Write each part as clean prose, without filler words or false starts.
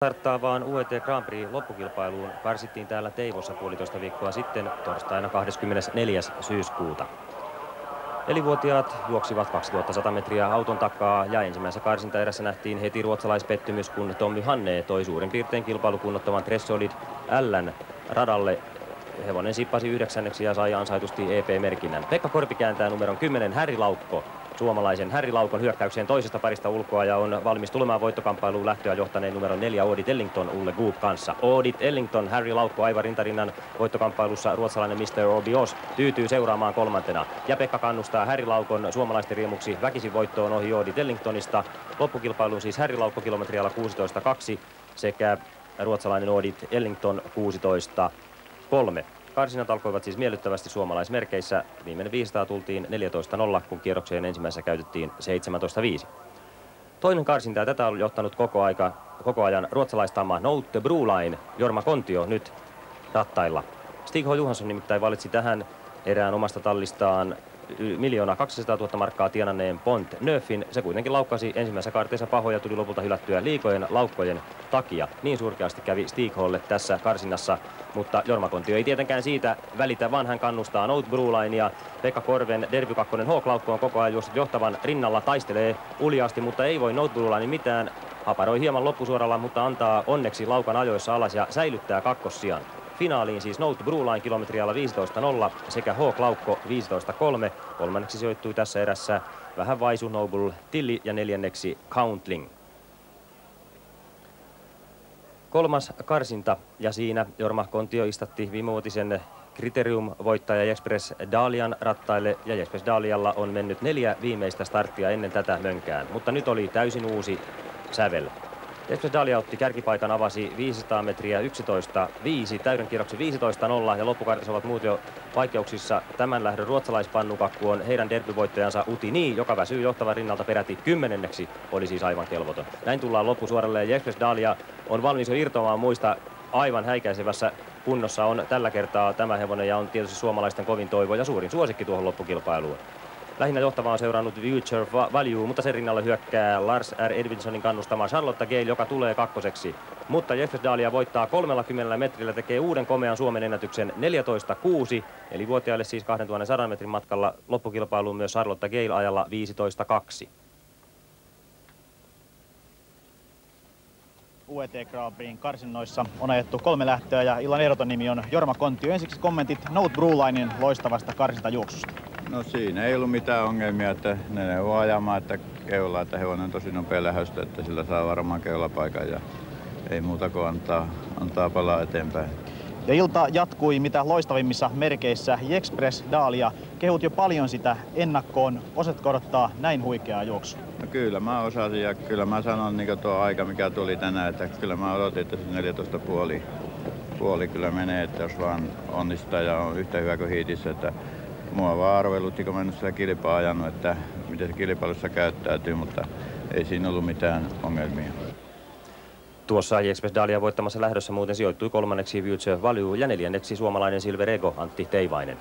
Starttaavaan UET Grand Prix loppukilpailuun karsittiin täällä Teivossa puolitoista viikkoa sitten torstaina 24. syyskuuta. 4-vuotiaat juoksivat 2100 metriä auton takaa ja ensimmäisessä karsintaerässä nähtiin heti ruotsalaispettymys, kun Tommy Hanne toi suurin piirtein kilpailukunnottoman Tressolid L:n radalle. Hevonen sippasi 9. ja sai ansaitusti EP-merkinnän. Pekka Korpi kääntää numeron 10 Harry Laukko. Suomalaisen Harry Laukon hyökkäykseen toisesta parista ulkoa ja on valmis tulemaan voittokamppailuun lähtöä johtaneen numeron 4 Audit Ellington Ulle Goop kanssa. Audit Ellington, Harry Laukko aivan rintarinnan voittokamppailussa. Ruotsalainen Mr. Obios tyytyy seuraamaan kolmantena. Ja Pekka kannustaa Harry Laukon suomalaisten riemuksi väkisin voittoon ohi Audit Ellingtonista. Loppukilpailuun siis Harry Laukko kilometrialla 16.2 sekä ruotsalainen Audit Ellington 16.3. Karsinat alkoivat siis miellyttävästi suomalaismerkeissä. Viimeinen 500 tultiin 14.0, kun kierrokseen ensimmäisessä käytettiin 17.5. Toinen karsinta, ja tätä on johtanut koko ajan ruotsalaistama Note Broline, Jorma Kontio nyt rattailla. Stig H. Johansson nimittäin valitsi tähän erään omasta tallistaan 1 200 000 markkaa tienanneen Pont Neufin. Se kuitenkin laukkasi ensimmäisessä kaarteessa pahoja ja tuli lopulta hylättyä liikojen laukkojen takia. Niin surkeasti kävi Stig Hlle tässä karsinnassa, mutta Jorma Kontio ei tietenkään siitä välitä, vaan hän kannustaa Note Broline ja Pekka Korven Derby 2 Hawk-laukko on koko ajan juossut johtavan rinnalla, taistelee uljaasti, mutta ei voi Note Broline mitään. Haparoi hieman loppusuoralla, mutta antaa onneksi laukan ajoissa alas ja säilyttää kakkossijan. Finaaliin siis Note Broline kilometrialla 15.0 sekä Hawk-laukko 15.3. Kolmanneksi sijoittui tässä erässä vähän vaisu Noble Tilly ja neljänneksi Countling. Kolmas karsinta ja siinä Jorma Kontio istatti viimevuotisen Criterium-voittaja Express Dalian rattaille ja Express Dalialla on mennyt 4 viimeistä starttia ennen tätä mönkään, mutta nyt oli täysin uusi sävel. Express Dalia otti kärkipaikan, avasi 500 metriä 11.5, täyden kierroksen 15.0 ja loppukaartissa ovat muut jo vaikeuksissa. Tämän lähdön ruotsalaispannukakku on heidän derbyvoittajansa Utini, joka väsyy johtavan rinnalta peräti 10. oli siis aivan kelvoton. Näin tullaan loppusuoralle ja Express Dalia on valmis jo irtoamaan muista. Aivan häikäisevässä kunnossa on tällä kertaa tämä hevonen ja on tietysti suomalaisten kovin toivo ja suurin suosikki tuohon loppukilpailuun. Lähinnä johtavaa on seurannut Future Value, mutta sen rinnalle hyökkää Lars R. Edvinsonin kannustama Charlotte Gale, joka tulee kakkoseksi. Mutta Express Dalia voittaa 30 metrillä, tekee uuden komean Suomen ennätyksen 14.6, eli vuotiaille siis 2100 metrin matkalla loppukilpailuun myös Charlotte Gale ajalla 15.2. UET Grand Prixin karsinnoissa on ajettu 3 lähtöä ja illan ehdoton nimi on Jorma Kontio. Ensiksi kommentit Note Brolinen loistavasta karsintajuoksusta. No siinä ei ollut mitään ongelmia, että ne neuvoo ajamaan, että keulaa, että hevonen on tosi nopea lähöstä, että sillä saa varmaan keulapaikan ja ei muuta kuin antaa palaa eteenpäin. Ja ilta jatkui mitä loistavimmissa merkeissä. Express Dalia, kehut jo paljon sitä ennakkoon. Osatko odottaa näin huikeaa juoksua? No kyllä mä osasin ja kyllä mä sanon niin tuo aika mikä tuli tänään, että kyllä mä odotin, että se 14,5 kyllä menee, että jos vaan onnistaa ja on yhtä hyvä kuin hiitissä, että mua vaan arvelutti, kun mä en sitä kilpaa ajanut, että miten se kilpailussa käyttäytyy, mutta ei siinä ollut mitään ongelmia. Tuossa Express Dalia voittamassa lähdössä muuten sijoittui kolmanneksi Future Value ja neljänneksi suomalainen Silver Ego Antti Teivainen.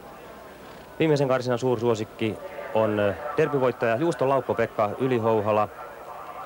Viimeisen karsinnan suursuosikki on derbyvoittaja Juuston Laukko Pekka Ylihouhala.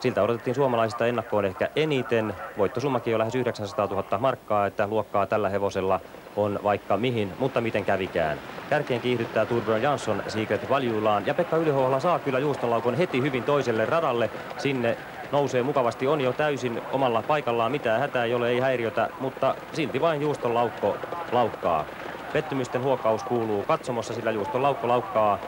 Siltä odotettiin suomalaisista ennakkoon ehkä eniten. Voittosummakin on lähes 900 000 markkaa, että luokkaa tällä hevosella on vaikka mihin, mutta miten kävikään. Kärkeen kiihdyttää Torbjörn Jansson Secret Valuellaan ja Pekka Ylihouhala saa kyllä Juuston Laukon heti hyvin toiselle radalle. Sinne nousee mukavasti, on jo täysin omalla paikallaan, mitään hätää ei ole, ei häiriötä, mutta silti vain Juuston Laukko laukkaa. Pettymysten huokaus kuuluu katsomossa, sillä Juuston Laukko laukkaa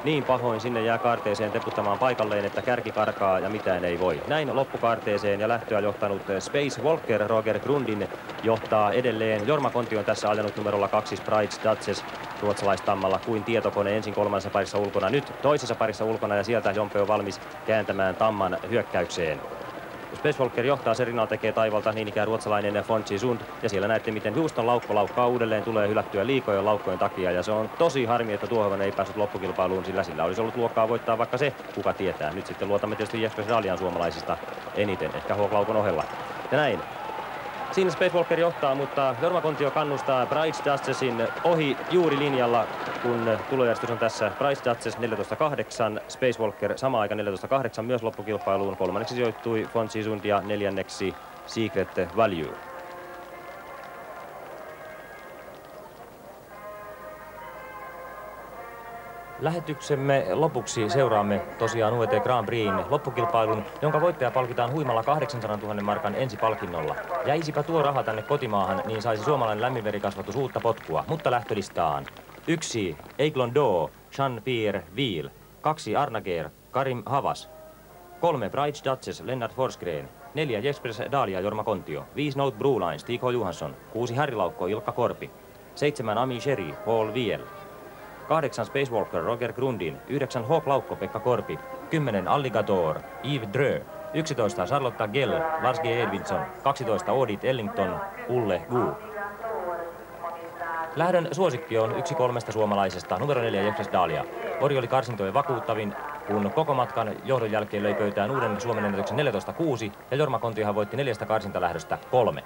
niin pahoin sinne jää kaarteeseen teputtamaan paikalleen, että kärki karkaa ja mitään ei voi. Näin loppukaarteeseen ja lähtöä johtanut Space Walker Roger Grundin johtaa edelleen. Jorma Kontio on tässä ajanut numerolla 2 Sprites Duchess ruotsalaistammalla kuin tietokone ensin kolmannessa parissa ulkona, nyt toisessa parissa ulkona ja sieltä Jompe on valmis kääntämään tamman hyökkäykseen. Space Walker johtaa, sen rinnalla tekee taivalta niin ikään ruotsalainen Fonchi Sund. Ja siellä näette, miten Juuston Laukko laukkaa uudelleen, tulee hylättyä liikojen laukkojen takia. Ja se on tosi harmi, että tuo hevonen ei päässyt loppukilpailuun, sillä olisi ollut luokkaa voittaa vaikka se, kuka tietää. Nyt sitten luotamme tietysti Express Dalian suomalaisista eniten, ehkä Hawk-laukon ohella. Ja näin. Siinä Space Walker johtaa, mutta Jorma Kontio kannustaa Bryce Duchessin ohi juuri linjalla, kun tulojärjestys on tässä. Bryce Duchess 14.8, Space Walker sama aika 14.8 myös loppukilpailuun. Kolmanneksi sijoittui Fonsi Sund ja neljänneksi Secret Value. Lähetyksemme lopuksi seuraamme tosiaan UET Grand Prixin loppukilpailun, jonka voittaja palkitaan huimalla 800 000 markan ensipalkinnolla. Jäisipä tuo raha tänne kotimaahan, niin saisi suomalainen lämminverikasvatus uutta potkua, mutta lähtölistaan. 1. Eiglon Do, Jean-Pierre Viel. 2. Arnager, Karim Havas. 3. Bright Duchess, Lennart Forsgren. 4. Jespers Dahlia, Jorma Kontio. 5. Note Broline, Stig H. Johansson. 6. Harrilaukko, Ilkka Korpi. 7. Ami Sherry, Paul Viel. 8. Spacewalker, Roger Grundin. 9. Hawk Laukko, Pekka Korpi. 10. Alligator, Yves Drö. 11. Charlotta Gell, Lars G. Edvinsson. 12. Audit Ellington, Ulle Gu. Lähdön suosikki on 1 3 suomalaisesta, numero 4 Jespers Dahlia. Ori oli karsintojen vakuuttavin, kun koko matkan johdon jälkeen löi pöytään uuden Suomen ennätyksen 14.6 ja Jorma Kontiohan voitti 4 karsintalähdöstä 3.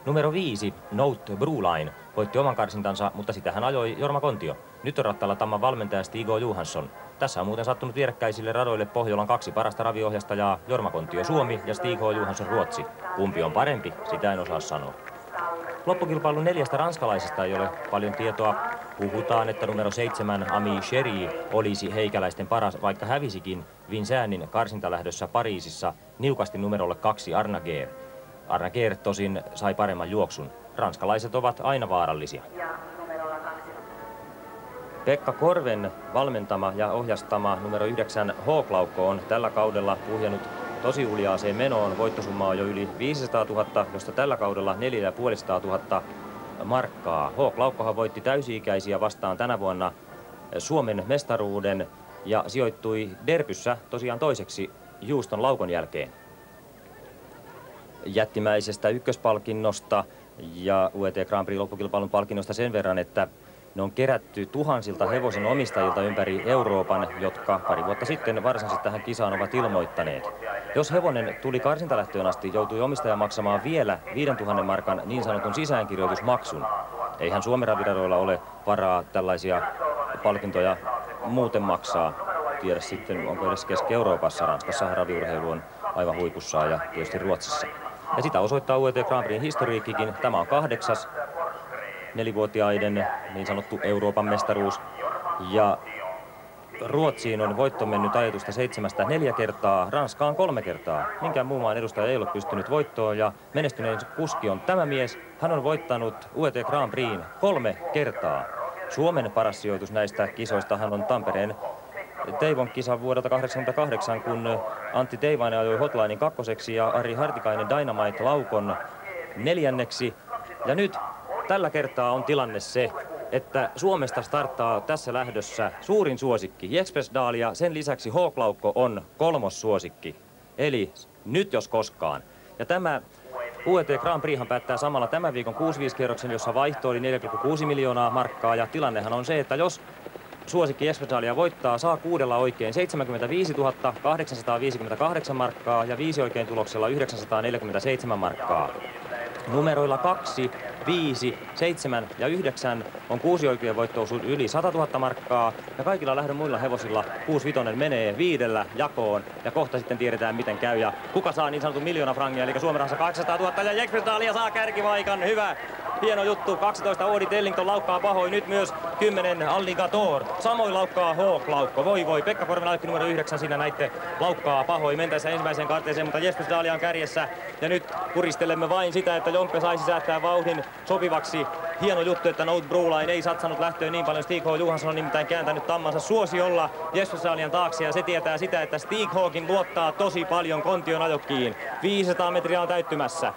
Numero 5, Note Broline, voitti oman karsintansa, mutta sitä hän ajoi Jorma Kontio. Nyt on rattaalla Tamman valmentaja Stig H. Johansson. Tässä on muuten sattunut vierekkäisille radoille Pohjolan 2 parasta raviohjastajaa, Jorma Kontio Suomi ja Stig H. Johansson Ruotsi. Kumpi on parempi, sitä en osaa sanoa. Loppukilpailun 4 ranskalaisesta ei ole paljon tietoa. Puhutaan, että numero 7 Ami Sherry olisi heikäläisten paras, vaikka hävisikin Vincennin karsintalähdössä Pariisissa niukasti numerolle 2 Arnager. Arnager tosin sai paremman juoksun. Ranskalaiset ovat aina vaarallisia. Pekka Korven valmentama ja ohjastama numero 9 Hawk-laukko on tällä kaudella puhjennut tosi uljaaseen menoon. Voittosumma on jo yli 500 000, josta tällä kaudella 450 000 markkaa. Hawk-laukkohan voitti täysi-ikäisiä vastaan tänä vuonna Suomen mestaruuden ja sijoittui Derbyssä tosiaan toiseksi Houston laukon jälkeen. Jättimäisestä ykköspalkinnosta ja UET Grand Prix loppukilpailun palkinnosta sen verran, että ne on kerätty tuhansilta hevosen omistajilta ympäri Euroopan, jotka pari vuotta sitten varsinaisesti tähän kisaan ovat ilmoittaneet. Jos hevonen tuli karsintalähtöön asti, joutui omistaja maksamaan vielä 5000 markan niin sanotun sisäänkirjoitusmaksun. Eihän Suomen raviradoilla ole varaa tällaisia palkintoja muuten maksaa. Tiedä sitten, onko edes Keski-Euroopassa. Ranskassa raviurheilu on aivan huipussaan ja tietysti Ruotsissa. Ja sitä osoittaa UET Grand Prixin historiikkikin. Tämä on 8. nelivuotiaiden niin sanottu Euroopan mestaruus. Ja Ruotsiin on voitto mennyt ajetusta 7 4 kertaa, Ranskaan 3 kertaa. Minkään muun maan edustaja ei ole pystynyt voittoon ja menestyneen kuski on tämä mies. Hän on voittanut UET Grand Prixin 3 kertaa. Suomen paras sijoitus näistä kisoistahan on Tampereen Teivon kisa vuodelta 1988, kun Antti Teivainen ajoi Hotlinein 2. ja Ari Hartikainen Dynamite Laukon 4. Ja nyt tällä kertaa on tilanne se, että Suomesta starttaa tässä lähdössä suurin suosikki Jespers Dahlia. Sen lisäksi Hawk-laukko on 3. suosikki. Eli nyt jos koskaan. Ja tämä UET Grand Prixhan päättää samalla tämän viikon 6-5-kierroksen, jossa vaihto oli 4,6 miljoonaa markkaa. Ja tilannehan on se, että jos suosikki Jespers Dahlia voittaa, saa 6 oikein 75 858 markkaa ja 5 oikein tuloksella 947 markkaa. Numeroilla 2, 5, 7 ja 9 on 6 oikein voitto-osuus yli 100 000 markkaa ja kaikilla lähdön muilla hevosilla 6-5 menee 5 jakoon ja kohta sitten tiedetään miten käy ja kuka saa niin sanotun 1 000 000 frangia eli Suomen rahassa 800 000 ja Jespers Dahlia saa kärkivaikan. Hyvä, hieno juttu. 12 Audit Ellington laukkaa pahoin, nyt myös 10 Alligator. Samoin laukkaa Hawk-laukko. Voi, Pekka Korven ajoitti numero 9, siinä näitte laukkaa pahoin mentäessä ensimmäiseen karteeseen, mutta Jespers Dahlia on kärjessä ja nyt puristelemme vain sitä, että Jompe saisi säätää vauhdin sopivaksi. Hieno juttu, että Note Broline ei satsannut lähtöön niin paljon. Stig H. Johansson on nimittäin kääntänyt tammansa suosiolla Jespers Dahlian taakse ja se tietää sitä, että Stig Hkin luottaa tosi paljon Kontion ajokkiin. 500 metriä on täyttymässä.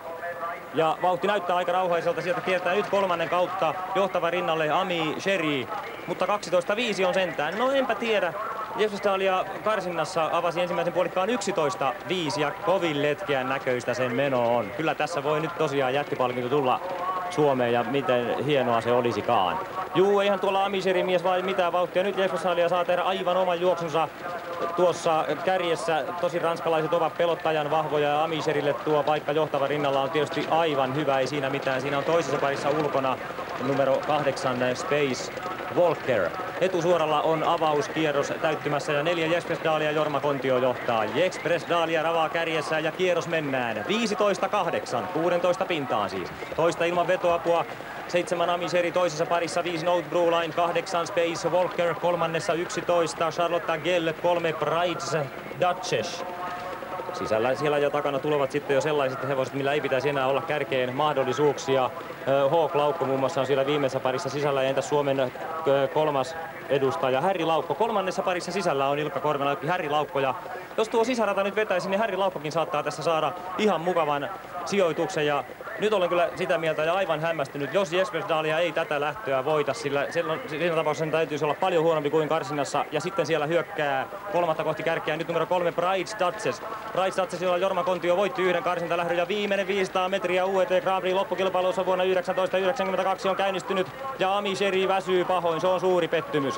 Ja vauhti näyttää aika rauhaiselta, sieltä kiertää nyt 3. kautta johtava rinnalle Ami Sherry, mutta 12.5 on sentään. No enpä tiedä. Jespers Dahlia karsinnassa avasi ensimmäisen puolikkaan 11.5 ja kovin letkeän näköistä sen meno on. Kyllä tässä voi nyt tosiaan jättipalkinto tulla Suomeen ja miten hienoa se olisikaan. Juu, eihän tuolla Ami Sherry mies vai mitään vauhtia. Nyt Jespers Dahlia saa tehdä aivan oman juoksunsa tuossa kärjessä. Tosi ranskalaiset ovat pelottajan vahvoja ja Ami Sherrylle tuo paikka johtava rinnalla on tietysti aivan hyvä. Ei siinä mitään. Siinä on toisessa parissa ulkona numero 8 Space Volker. Etusuoralla on avauskierros täyttymässä ja 4 J-Express Daalia Jorma Kontio johtaa. J-Express Daalia ravaa kärjessä ja kierros mennään. 15-8, 16 pintaan siis. Toista ilman vetoapua. 7 Amiseri toisessa parissa, 5 Note Broline, 8 Space Volker, kolmannessa 11 Charlotte Gell, 3 Prides Duchess. Sisällä siellä ja takana tulevat sitten jo sellaiset hevoset, millä ei pitäisi enää olla kärkeen mahdollisuuksia. Hawk Laukko muun muassa on siellä viimeisessä parissa sisällä ja entäs Suomen kolmas edustaja Harry Laukko. Kolmannessa parissa sisällä on Ilkka Korvenalkki, Harry Laukko ja jos tuo sisärata nyt vetäisi, niin Harry Laukkokin saattaa tässä saada ihan mukavan sijoituksen ja nyt olen kyllä sitä mieltä ja aivan hämmästynyt, jos J-Express Daalia ei tätä lähtöä voita, sillä siinä tapauksessa sen täytyisi olla paljon huonompi kuin karsinnassa ja sitten siellä hyökkää kolmatta kohti kärkeä nyt numero 3 Prides Duchess. Prides Duchess, jolla Jorma Kontio voitti yhden karsintalähdön ja viimeinen 500 metriä UET Grand Prix loppukilpailussa vuonna 1992 on käynnistynyt ja Amiseri väsyy pahoin, se on suuri pettymys.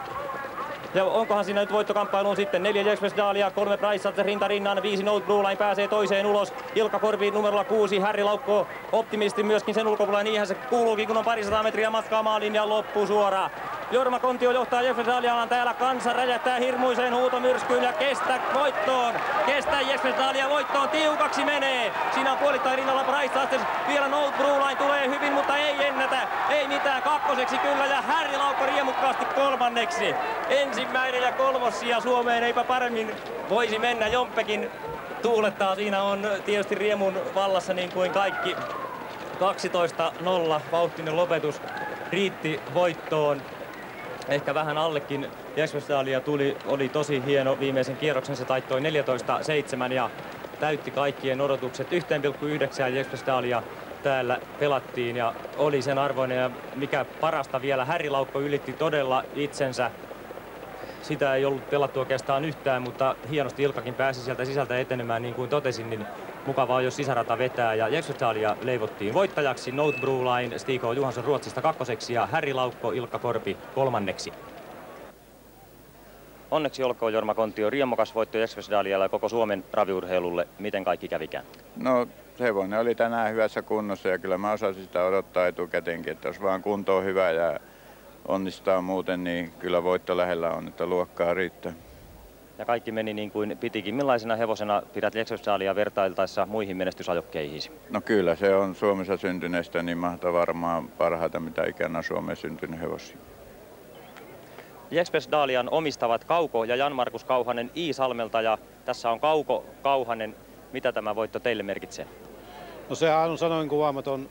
Ja onkohan siinä nyt voittokamppailuun sitten 4 J-Express Daalia, 3 Price rinta rinnan, 5 Note Broline pääsee toiseen ulos. Ilkka Korpi numerolla 6, Harry Laukko optimisti myöskin sen ulkopuolella, niinhän se kuuluukin kun on parisataa metriä matkaa maaliin ja loppusuora. Jorma Kontio johtaa J-Express Daaliaan täällä, kansa räjähtää hirmuiseen huutomyrskyyn ja kestä voittoon. Kestä J-Express Daalia voittoon, tiukaksi menee. Siinä on puolittain rinnalla Price Duchess, vielä Note Broline tulee hyvin, mutta ei ennätä. Ei mitään, kakkoseksi kyllä ja Harry Laukko riemukkaasti kolmanneksi. Ensimmäinen ja kolmossija Suomeen, eipä paremmin voisi mennä. Jompekin tuulettaa, siinä on tietysti riemun vallassa niin kuin kaikki. 12-0 vauhtinen lopetus riitti voittoon. Ehkä vähän allekin J-Express Daalia oli tosi hieno viimeisen kierroksen, se taittoi 14-7 ja täytti kaikkien odotukset. 1,9 J-Express Daalia täällä pelattiin ja oli sen arvoinen ja mikä parasta vielä, Harry Laukko ylitti todella itsensä. Sitä ei ollut pelattu oikeastaan yhtään, mutta hienosti Ilkkakin pääsi sieltä sisältä etenemään niin kuin totesin, niin mukavaa jos sisärata vetää ja J-Express Daalia leivottiin voittajaksi. Note Broline, Stig K. Johansson Ruotsista kakkoseksi ja Harry Laukko, Ilkka Korpi kolmanneksi. Onneksi olkoon Jorma Kontio, riemukas voitto J-Express Daalialla ja koko Suomen raviurheilulle. Miten kaikki kävikään? No hevonen oli tänään hyvässä kunnossa ja kyllä mä osasin sitä odottaa etukäteenkin, että jos vaan kunto on hyvä ja onnistaa muuten, niin kyllä voitto lähellä on, että luokkaa riittää. Ja kaikki meni niin kuin pitikin. Millaisena hevosena pidät J-Express Daalia vertailtaessa muihin menestysajokkeihin? No kyllä se on Suomessa syntyneestä niin varmaan parhaita mitä ikänä Suomeen syntynyt hevosia. J-Express Daalian omistavat Kauko ja Jan-Markus Kauhanen Iisalmelta ja tässä on Kauko Kauhanen. Mitä tämä voitto teille merkitsee? No sehän on sanoin kuvaamaton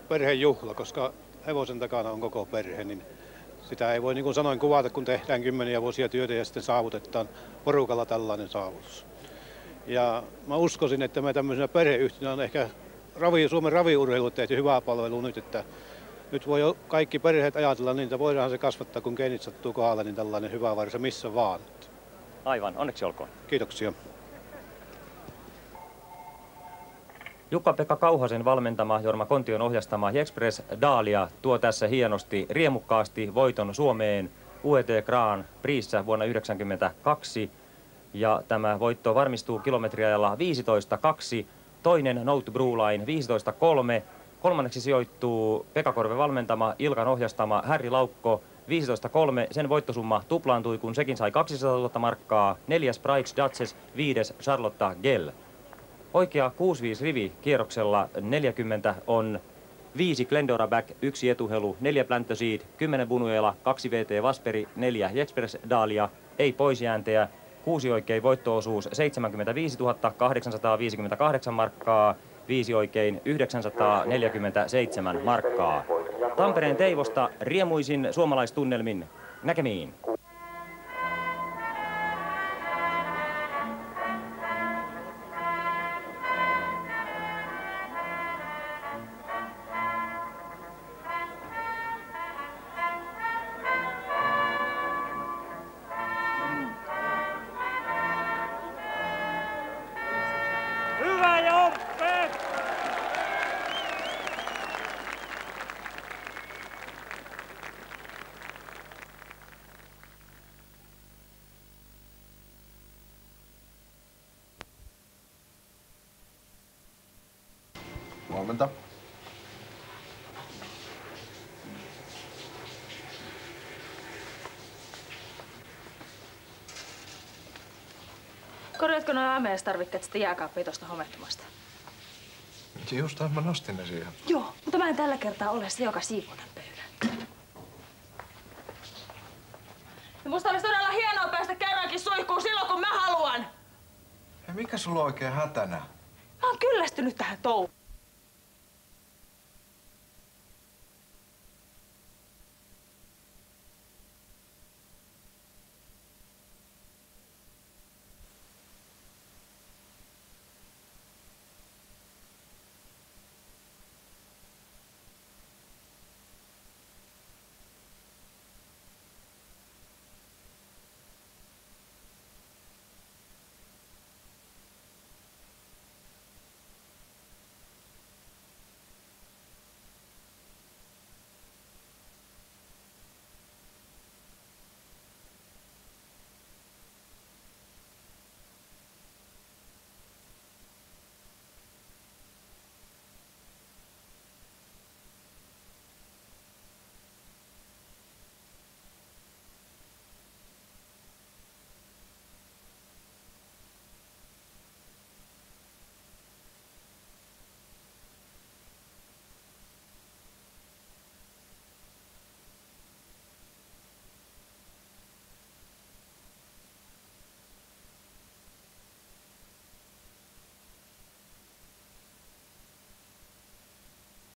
perhejuhla, koska hevosen takana on koko perhe, niin sitä ei voi niin kuin sanoin kuvata, kun tehdään kymmeniä vuosia työtä ja sitten saavutetaan porukalla tällainen saavutus. Ja mä uskoisin, että me tämmöisenä perheyhtiönä on ehkä Suomen raviurheilu tehty hyvää palvelua nyt, että nyt voi kaikki perheet ajatella niin, että voidaan se kasvattaa, kun geenit sattuu kohdalle, niin tällainen hyvä varsa missä vaan. Aivan, onneksi olkoon. Kiitoksia. Jukka-Pekka Kauhasen valmentama, Jorma Kontion ohjastama J-Express Daalia tuo tässä hienosti, riemukkaasti voiton Suomeen UET Grand Prixssä vuonna 1992. Ja tämä voitto varmistuu kilometriajalla 15.2. Toinen Note Broline 15.3. Kolmanneksi sijoittuu Pekka Korven valmentama, Ilkan ohjastama Harry Laukko 15.3. Sen voittosumma tuplaantui, kun sekin sai 200 000 markkaa. 4. Price Duchess, 5. Charlotte Gell. Oikea 6-5 rivi kierroksella 40 on 5 Glendora Back, 1 Etuhelu, 4 Plantoseed, 10 Bunuela, 2 VT Vasperi, 4 J-Express Daalia, ei poisjäänteä, 6 oikein voittoosuus 75 858 markkaa, 5 oikein 947 markkaa. Tampereen Teivosta riemuisin suomalaistunnelmin. Näkemiin. Huomenta. Korjatko nuo aamiaistarvikkeet sitten jääkaappiin tuosta homettomasta? Justaan mä nostin ne siihen. Joo, mutta mä en tällä kertaa ole se, joka siivoo tän pöydän. Ja musta olisi todella hienoa päästä kerrankin suihkuun silloin, kun mä haluan! Hei, mikä sulla on oikein hätänä? Mä oon kyllästynyt tähän touhuun.